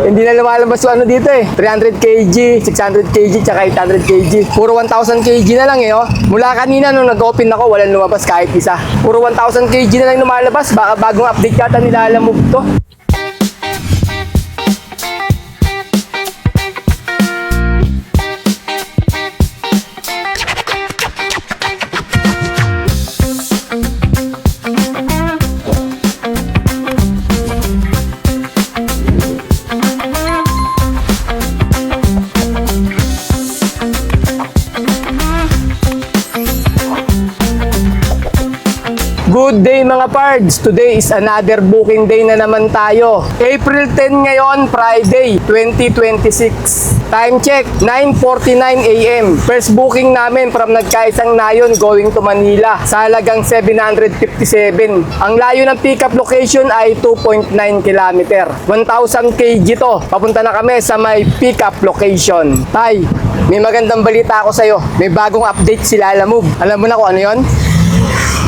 Hindi na lumalabas yung ano dito eh. 300 kg, 600 kg, tsaka 800 kg. Puro 1,000 kg na lang eh, oh. Mula kanina nung nag-open ako, walang lumabas kahit isa. Puro 1,000 kg na lang lumalabas. Baka bagong update yata nilalamove to. Good day mga pards! Today is another booking day na naman tayo. April 10 ngayon, Friday, 2026. Time check, 9:49 AM. First booking namin from Nagkaisang Nayon going to Manila sa halagang 757. Ang layo ng pickup location ay 2.9 km. 1,000 kg to. Papunta na kami sa may pickup location. Tay, may magandang balita ako sa'yo. May bagong update si Lalamove. Alam mo na kung ano yon?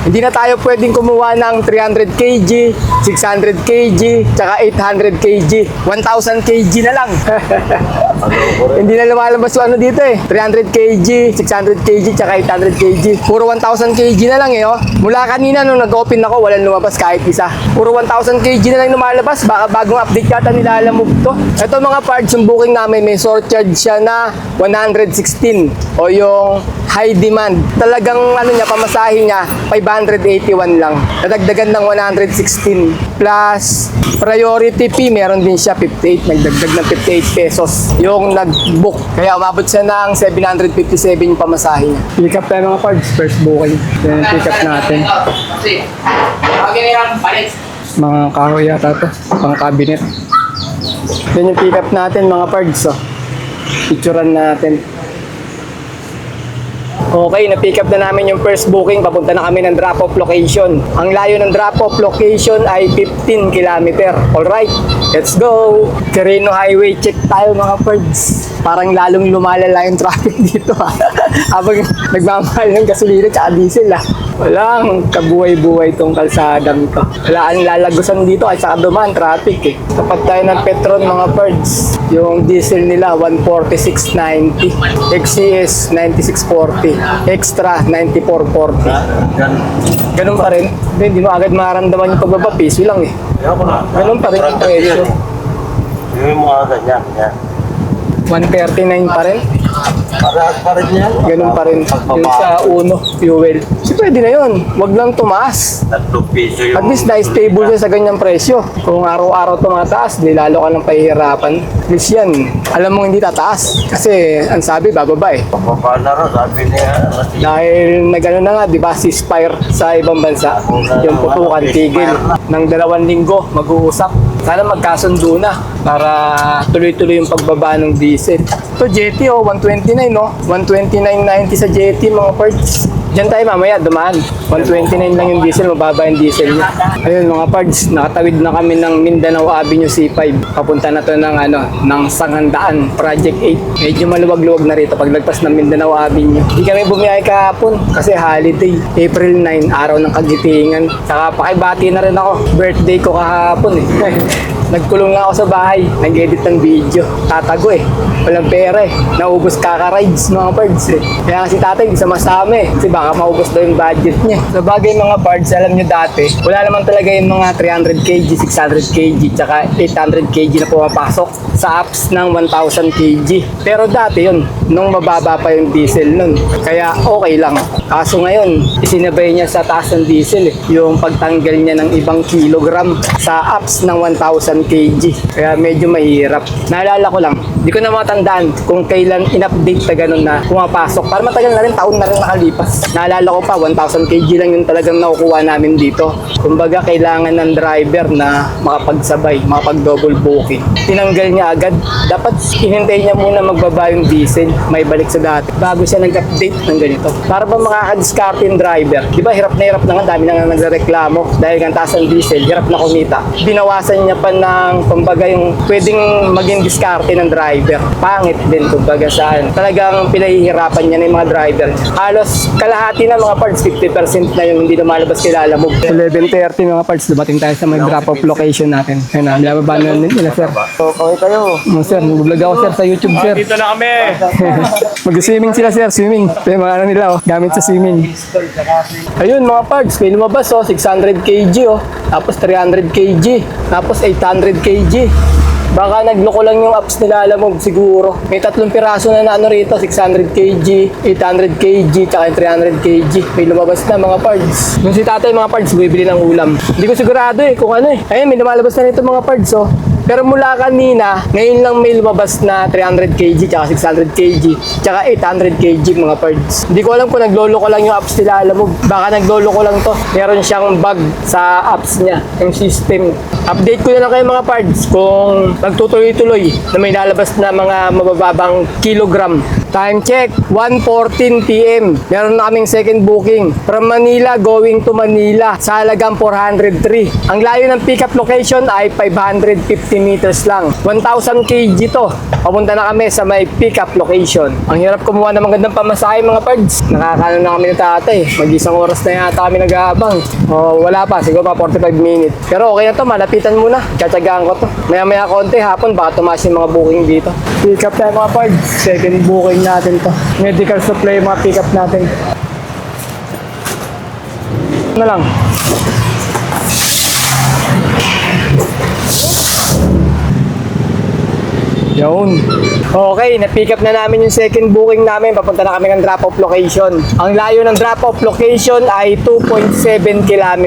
Hindi na tayo pwedeng kumuha ng 300 kg, 600 kg, tsaka 800 kg. 1,000 kg na lang. Hindi na lumalabas yung ano dito eh. 300 kg, 600 kg, tsaka 800 kg. Puro 1,000 kg na lang eh, oh. Mula kanina nung nag-open ako, walang lumabas kahit isa. Puro 1,000 kg na lang lumalabas. Baka bagong update yata nilalamove to. Ito mga parts, yung booking namin, may surcharge siya na 116 o yung high demand. Talagang ano niya, pamasahe niya, 581 lang. Nadagdagan ng 116 plus priority fee, meron din siya 58, nagdagdag ng 58 pesos yung nag-book. Kaya umabot siya ng 757 yung pamasahe niya. Pick up tayo mga parts, first booking. Yan yung pick up natin. Mga kahoy yata to, pang cabinet. Yan yung pick up natin mga parts. Oh. Picturean natin. Okay, na-pick up na namin yung first booking. Papunta na kami ng drop-off location. Ang layo ng drop-off location ay 15 km. Alright, let's go! Quirino Highway, check tayo mga birds. Parang lalong lumalala yung traffic dito ha. Habang nagmamahal ng gasolina at diesel ha. Walang kabuhay-buhay itong kalsadang to. Wala ang lalagusan dito ay saka dumaan traffic eh. Tapat tayo ng Petron mga birds. Yung diesel nila 146.90, XCS 96.40, Extra 94.40. Ganun pa rin. Hindi mo agad maramdaman yung pagbaba, piso lang eh. Ganun pa rin yung presyo. Yung mga ganyan, yan. 139 pa rin. Parehas pa rin yan. Ganun pa rin. Yung sa Uno, fuel. So pwede na yun. Wag lang tumaas. 3 piso yung... At least na-stable siya sa ganyang presyo. Kung araw-araw tumataas, di lalo ka ng pahihirapan. At least yan, alam mong hindi tataas. Kasi ang sabi, bababa eh. Pababa na rin, sabi niya. Dahil nagano na nga, di ba, ceasefire sa ibang bansa. Yung putukan, tigil. Nang 2 linggo, mag-uusap. Sana magkasundo na para tuloy-tuloy yung pagbaba ng diesel. Ito, Jetty, oh, 129, no? 129.90 sa Jetty, mga parts. Diyan tayo mamaya, dumaan. 129 lang yung diesel, mababa yung diesel niya. Ayun mga parts, nakatawid na kami ng Mindanao Avenue C5. Papunta na to ng, ng Sangandaan, Project 8. Medyo maluwag-luwag na rito paglagpas ng Mindanao Avenue. Hindi kami bumiyahe kahapon kasi holiday. April 9, araw ng kagitingan. Saka pakibati na rin ako. Birthday ko kahapon eh. Nagkulong nga ako sa bahay, nag-edit ng video. Tatago eh. Walang pera eh. Naubos kaka-rides mga birds eh. Kaya si tatay hindi sama-sama eh. Kasi baka maubos daw yung budget niya. Sa bagay mga birds, alam nyo dati, wala naman talaga yung mga 300 kg, 600 kg, tsaka 800 kg na pumapasok sa apps ng 1,000 kg. Pero dati yun, nung mababa pa yung diesel nun. Kaya okay lang. Kaso ngayon, isinabay niya sa taas ng diesel eh. Yung pagtanggal niya ng ibang kilogram sa apps ng 1,000 kg. Kaya medyo mahirap. Naalala ko lang, di ko na matandaan kung kailan in-update na ganun na pumapasok. Para matagal na rin, taon na rin nakalipas. Naalala ko pa, 1,000 kg lang yung talagang nakukuha namin dito. Kumbaga, kailangan ng driver na makapagsabay, makapag-double booking. Tinanggal niya agad. Dapat hinintay niya muna magbaba yung diesel. may balik sa dati. Bago siya nag-update ng ganito. Para ba makaka-discard yung driver? Di ba hirap na nga, dami na nga nagreklamo dahil nga taas ang diesel, hirap na kumita. Binawasan niya pa ng kumbaga yung pwedeng maging diskarte ng driver. Pangit din kumbaga saan. Talagang pinahihirapan niya na yung mga driver. Halos kalahati na mga parts, 50% na yung hindi lumalabas kay Lalamove. 11:30 mga parts, dumating tayo sa may drop-off location natin. Ayun na, nilababa na nila sir. So, kaway kayo. Sir, nag-vlog ako sir sa YouTube sir. Dito na kami. Mag-swimming sila sir, swimming. Ito yung mga ano nila oh, gamit sa swimming. Ayun mga parts, may lumabas oh, 600 kg oh. Tapos 300 kg. Tapos 800 kg. Baka nagloko lang yung apps nila, alam mo, siguro. May 3 piraso na ano rito, 600 kg, 800 kg, tsaka 300 kg. May lumabas na mga parts. Yung si tatay mga parts, bibili ng ulam. Hindi ko sigurado eh kung ano eh. Ayun, may lumalabas na nito mga parts oh. Pero mula kanina, ngayon lang may lumabas na 300 kg, tsaka 600 kg, tsaka 800 kg mga parts. Hindi ko alam kung nagloloko lang yung apps nila, alam mo. Baka nagloloko lang to. Meron siyang bug sa apps niya, yung system. Update ko na lang kayo mga parts kung magtutuloy-tuloy na may lalabas na mga mabababang kilogram. Time check, 1:14 PM. Meron na kaming second booking. From Manila going to Manila sa halagang 403. Ang layo ng pickup location ay 550 meters lang. 1,000 kg to. Papunta na kami sa may pickup location. Ang hirap kumuha ng magandang pamasahe mga parts. Nakakano na kami ng tatay. Mag-isang oras na yata kami nag-aabang. O, wala pa, siguro pa 45 minutes. Pero okay na to, malapitan muna. Tsatsagaan ko to. Maya-maya konti hapon, baka tumaas yung mga booking dito. Pickup tayo mga parts. Second booking natin to. Medical supply mga pick-up natin. Ano lang. Yun. Okay, na-pick up na namin yung second booking namin. Papunta na kami ng drop-off location. Ang layo ng drop-off location ay 2.7 km.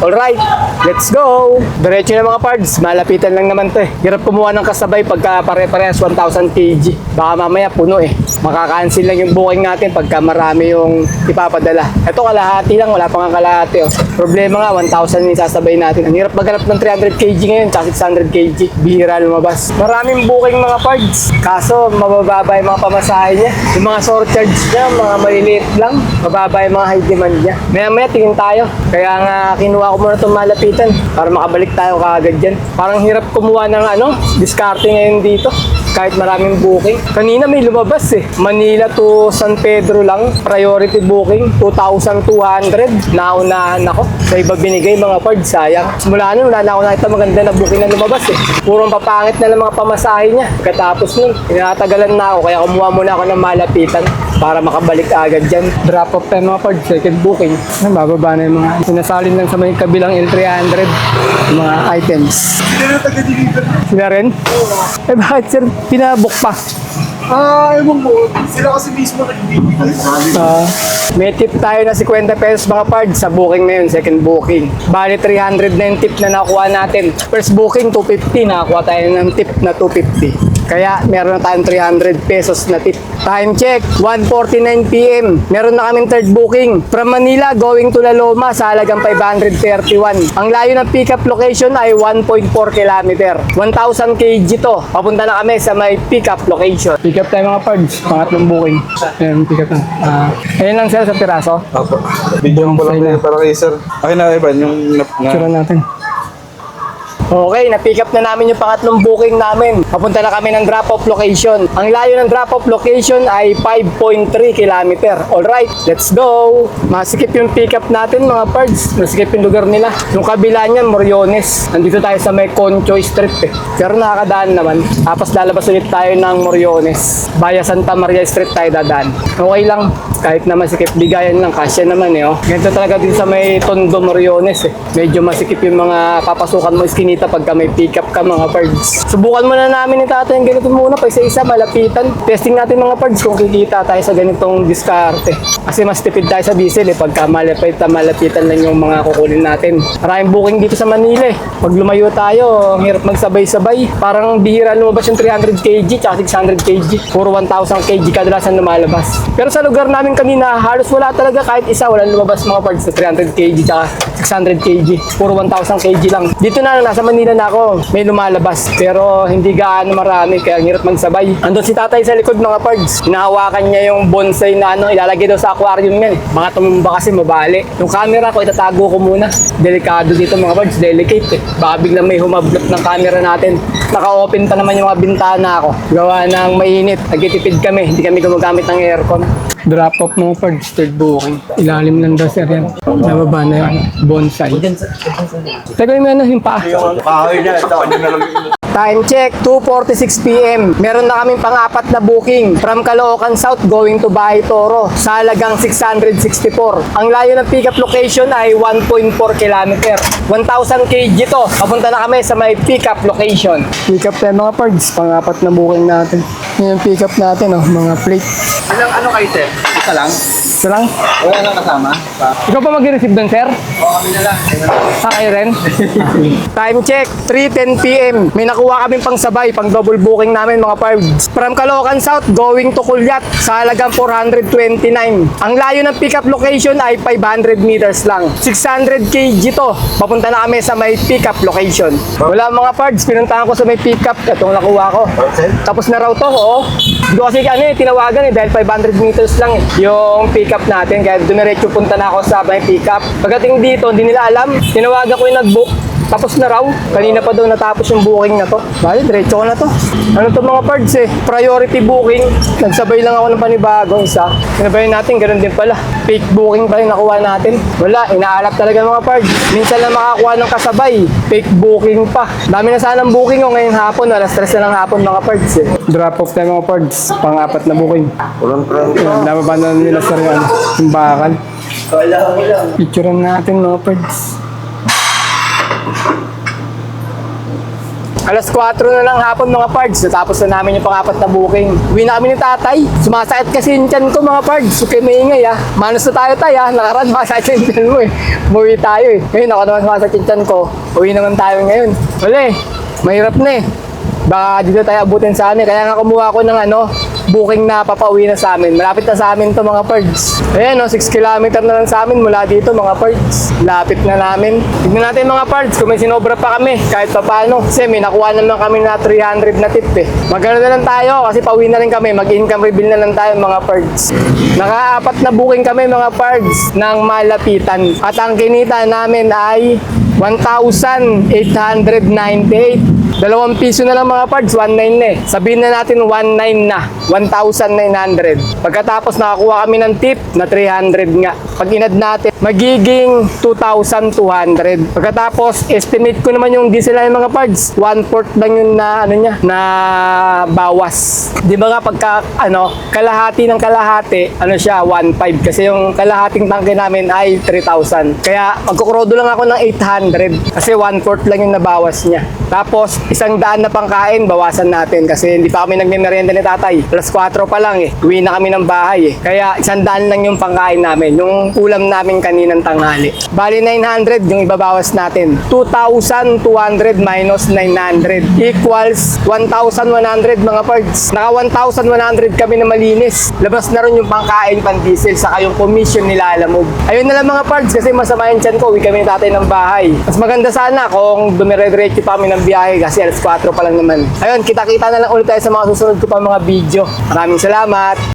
Alright, let's go! Diretso na mga parts. Malapitan lang naman to eh. Hirap kumuha ng kasabay pagka pare-parehas 1,000 kg. Baka mamaya puno eh. Makaka-cancel lang yung booking natin pagka marami yung ipapadala. Ito kalahati lang, wala pang kalahati oh. Problema nga, 1,000 yung sasabay natin. Ang hirap maghanap ng 300 kg ngayon, tsaka 600 kg. Bihira lumabas. Maraming booking mga parts. Kaso, mabababa yung mga pamasahe niya. Yung mga surcharge niya, mga maliliit lang. Mababa yung mga high demand niya. Maya-maya, tingin tayo. Kaya nga, kinuha ko muna itong malapitan para makabalik tayo kaagad dyan. Parang hirap kumuha ng diskarte ngayon dito. Kahit maraming booking. Kanina may lumabas eh. Manila to San Pedro lang. Priority booking, 2,200. Naunahan ako. Sa iba binigay mga parts, sayang. Simula nun, wala na ako nakita maganda na booking na lumabas eh. Purong papangit na ng mga pamasahe niya. Katapos nun, tinatagalan na ako. Kaya kumuha muna ako ng malapitan para makabalik agad dyan. Drop off tayo mga parts, second booking. Bababa na yung mga sinasalin lang sa may kabilang L300. Yung mga items. Sila rin? Eh bakit sir, pinabook pa? Ewan mo, sila kasi mismo nagbibigay. May tip tayo na 50 pesos mga parts sa booking na yun, second booking. Bali 300 na yung tip na nakuha natin. First booking 250, nakakuha tayo ng tip na 250. Kaya meron na tayong 300 pesos na tip. Time check, 1:49 PM. Meron na kaming third booking. From Manila going to La Loma sa halagang 531. Ang layo ng pickup location ay 1.4 km. 1,000 kg to. Papunta na kami sa may pickup location. Pick up tayo mga parts. Pangatlong booking. Ayan, pick up na. Ayan lang sir sa piraso. Opo. Video ko lang Sa'yo na. para kay sir. Akin na, Evan, yung Tsura natin. Okay, na-pick up na namin yung pangatlong booking namin. Papunta na kami ng drop-off location. Ang layo ng drop-off location ay 5.3 km. Alright, let's go! Masikip yung pick up natin mga parts. Masikip yung lugar nila. Yung kabila niyan, Moriones. Nandito tayo sa may Conchoy Street eh. Pero nakakadaan naman. Tapos lalabas ulit tayo ng Moriones. Via Santa Maria Street tayo dadaan. Okay lang. Kahit na masikip, bigayan lang. Kasya naman eh. Oh. Ganito talaga din sa may Tondo Moriones eh. Medyo masikip yung mga papasukan mo iskinita pagka may pick up ka mga parts. Subukan muna namin ni tatay yung ganito muna pa isa-isa malapitan. Testing natin mga parts kung kikita tayo sa ganitong diskarte. Kasi mas tipid tayo sa diesel eh pagka malapitan lang yung mga kukunin natin. Maraming booking dito sa Manila eh. Pag lumayo tayo, ang hirap magsabay-sabay. Parang bihira lumabas yung 300 kg tsaka 600 kg. Puro 1,000 kg kadalasan lumalabas. Pero sa lugar namin kanina, halos wala talaga kahit isa. Walang lumabas mga parts na 300 kg tsaka 600 kg. Puro 1,000 kg lang. Dito na nasa Manila na ako, may lumalabas. Pero hindi gaano marami, kaya ang hirap magsabay. Andun si tatay sa likod mga pards. Hinahawakan niya yung bonsai na ilalagay daw sa aquarium yan. Mga tumumba kasi mabali. Yung camera ko, itatago ko muna. Delikado dito mga pards, delicate eh. Baka biglang may humablot ng camera natin. Naka-open pa naman yung mga bintana ko. Gawa ng mainit. Nagtitipid kami, hindi kami gumagamit ng aircon. Drop off mga pards, third booking. Ilalim lang daw sir yan. Nababa na yung bonsai. Teka yung paa. Kahoy na, ito. Ano na lang Time check, 2:46 PM. Meron na kaming pang-apat na booking from Caloocan South going to Bahay Toro sa halagang 664. Ang layo ng pick-up location ay 1.4 km. 1,000 kg to. Papunta na kami sa may pick-up location. Pick-up tayo mga pards, pang-apat na booking natin. Yan yung pick-up natin, mga plate. Ilang ano kayo, sir? Isa lang? Ito lang. Wala nang kasama? Ikaw pa mag-receive doon, sir? Oo, kami na lang. Kayo rin? Time check, 3:10 PM. May nakuha kaming pang sabay, pang double booking namin mga pards. From Caloocan South, going to Kulyat sa halagang 429. Ang layo ng pickup location ay 500 meters lang. 600 kg to. Papunta na kami sa may pickup location. Wala mga pards, pinuntahan ko sa may pickup. Itong nakuha ko. Tapos na raw to, oo. Hindi ko kasi tinawagan dahil 500 meters lang yung pickup natin. Kaya dumiretso punta na ako sa may pickup. Pagdating dito, hindi nila alam. Tinawagan ko yung nag-book. Tapos na raw. Kanina pa daw natapos yung booking na to. Bali, diretso ko na to. Ano to mga pards Priority booking. Nagsabay lang ako ng panibagong isa. Sinabayin natin, ganun din pala. Fake booking pa rin nakuha natin. Wala, inaalap talaga mga pards. Minsan lang makakuha ng kasabay. Fake booking pa. Dami na sanang booking ko ngayong hapon. Alas 3 na ng hapon mga pards Drop off tayo mga pards. Pang-apat na booking. Walang trend. Nababa na nila sa yung bakal. Picturean natin mga pards. Alas 4 na ng hapon mga pards. Natapos na namin yung pang-apat na booking. Uwi na kami ni tatay. Sumasakit kasi yung tiyan ko mga pards. Okay, maingay Manos na tayo Nakaraan masakit yung tiyan mo Umuwi tayo Ngayon ako naman sumasakit yung tiyan ko. Uwi naman tayo ngayon. Wala mahirap na Baka dito tayo abutin sa amin. Kaya nga kumuha ko ng booking na papauwi na sa amin. Malapit na sa amin to mga pards. Ayan 6 km na lang sa amin mula dito mga pards. Lapit na namin. Tignan natin mga pards kung may sinobra pa kami kahit pa paano. Kasi may nakuha naman kami na 300 na tip Magano na lang tayo kasi pauwi na rin kami. Mag-income reveal na lang tayo mga pards. Naka-apat na booking kami mga pards ng malapitan. At ang kinita namin ay 1,898. 2 piso na lang mga pards, 1,900 na Sabihin na natin 1,900 na. 1,900. Pagkatapos nakakuha kami ng tip na 300 nga. Pag inad natin, magiging 2,200. Pagkatapos, estimate ko naman yung diesel na mga pards. 1/4 lang yun na, na bawas. Di ba nga pagka, kalahati ng kalahati, siya, 1,500. Kasi yung kalahating tangke namin ay 3,000. Kaya, magkukrodo lang ako ng 800. Kasi 1/4 lang yung nabawas niya. Tapos, 100 na pangkain, bawasan natin kasi hindi pa kami nagme-merienda ni tatay. Alas 4 pa lang Uwi na kami ng bahay Kaya 100 lang yung pangkain namin, yung ulam namin kaninang tanghali. Bali 900 yung ibabawas natin. 2,200 minus 900 equals 1,100 mga pards. Naka 1,100 kami na malinis. Labas na rin yung pangkain, pan-diesel, saka yung commission nila alamog. Ayun na lang mga pards kasi masama yung tiyan ko. Uwi kami ni tatay ng bahay. Mas maganda sana kung dumire-diretso pa kami ng biyahe kasi alas 4 pa lang naman. Ayun, kita-kita na lang ulit tayo sa mga susunod ko pa mga video. Maraming salamat!